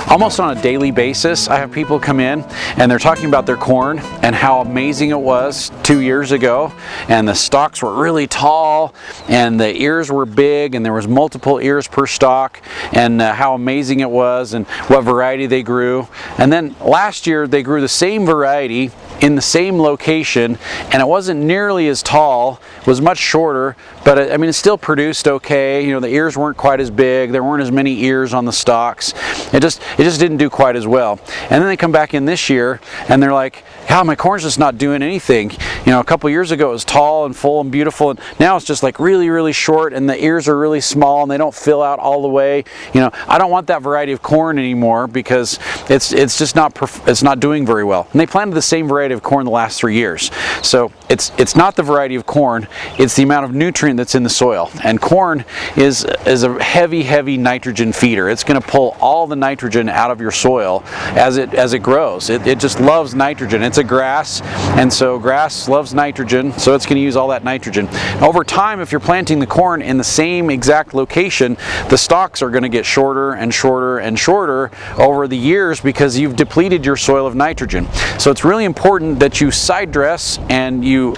Almost on a daily basis, I have people come in and they're talking about their corn and how amazing it was 2 years ago, and the stalks were really tall and the ears were big and there was multiple ears per stalk, and how amazing it was and what variety they grew. And then last year they grew the same variety in the same location, and it wasn't nearly as tall, it was much shorter, but I mean it still produced okay. You know, the ears weren't quite as big, there weren't as many ears on the stalks. It just didn't do quite as well. And then they come back in this year and they're like, "Yeah, my corn's just not doing anything. You know, a couple years ago it was tall and full and beautiful, and now it's just like really short, and the ears are really small and they don't fill out all the way. You know, I don't want that variety of corn anymore because it's just not doing very well." And they planted the same variety of corn the last 3 years. So it's not the variety of corn, it's the amount of nutrient that's in the soil. And corn is a heavy nitrogen feeder. It's going to pull all the nitrogen out of your soil as it grows. It just loves nitrogen. It's a grass, and so grass loves nitrogen, so it's going to use all that nitrogen. Over time, if you're planting the corn in the same exact location, the stalks are going to get shorter and shorter over the years because you've depleted your soil of nitrogen. So it's really important that you side dress and you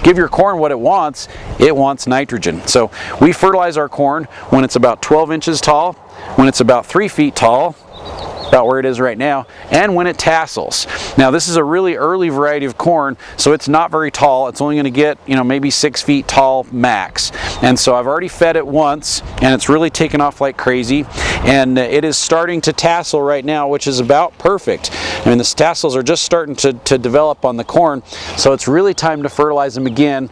give your corn what it wants. It wants nitrogen. So we fertilize our corn when it's about 12 inches tall, when it's about 3 feet tall, about where it is right now, and when it tassels. Now this is a really early variety of corn, so it's not very tall. It's only going to get, you know, maybe 6 feet tall max. And so I've already fed it once and it's really taken off like crazy, and it is starting to tassel right now, which is about perfect. I mean, the tassels are just starting to develop on the corn, so it's really time to fertilize them again.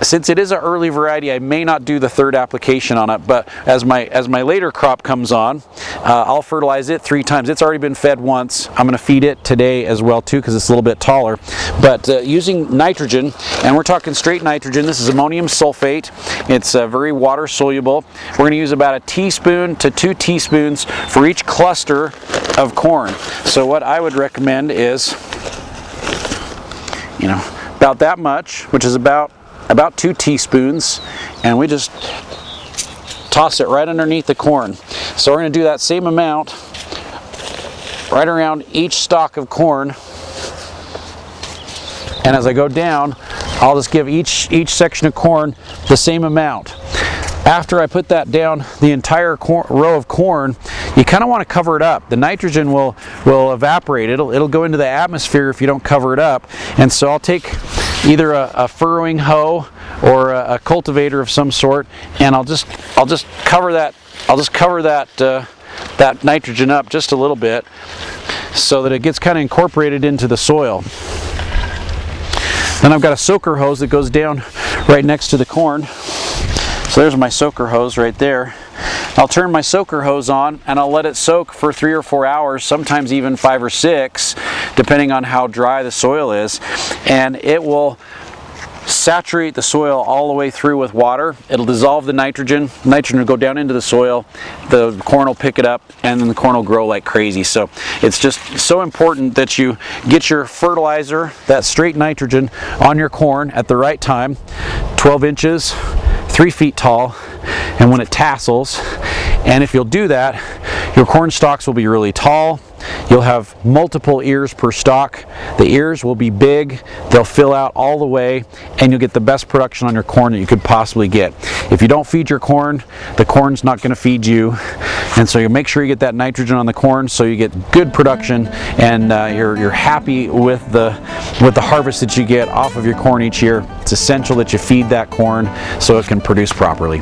Since it is an early variety, I may not do the third application on it, but as my later crop comes on, I'll fertilize it 3 times. It's already been fed once. I'm going to feed it today as well too because it's a little bit taller. But using nitrogen, and we're talking straight nitrogen, this is ammonium sulfate. It's very water soluble. We're going to use about 1 teaspoon to 2 teaspoons for each cluster of corn. So what I would recommend is, you know, about that much, which is about 2 teaspoons, and we just toss it right underneath the corn. So we're going to do that same amount right around each stalk of corn, and as I go down, I'll just give each section of corn the same amount. After I put that down the entire row of corn, you kind of want to cover it up. The nitrogen will evaporate. It'll go into the atmosphere if you don't cover it up. And so I'll take either a furrowing hoe or a cultivator of some sort, and I'll just cover that. I'll just cover that nitrogen up just a little bit so that it gets kind of incorporated into the soil. Then I've got a soaker hose that goes down right next to the corn. So there's my soaker hose right there. I'll turn my soaker hose on and I'll let it soak for 3 or 4 hours, sometimes even 5 or 6, depending on how dry the soil is, and it will saturate the soil all the way through with water. It'll dissolve the nitrogen. Nitrogen will go down into the soil, the corn will pick it up, and then the corn will grow like crazy. So it's just so important that you get your fertilizer, that straight nitrogen, on your corn at the right time, 12 inches, 3 feet tall, and when it tassels. And if you'll do that, your corn stalks will be really tall. You'll have multiple ears per stalk. The ears will be big, they'll fill out all the way, and you'll get the best production on your corn that you could possibly get. If you don't feed your corn, the corn's not going to feed you. And so you make sure you get that nitrogen on the corn so you get good production, and you're happy with the harvest that you get off of your corn each year. It's essential that you feed that corn so it can produce properly.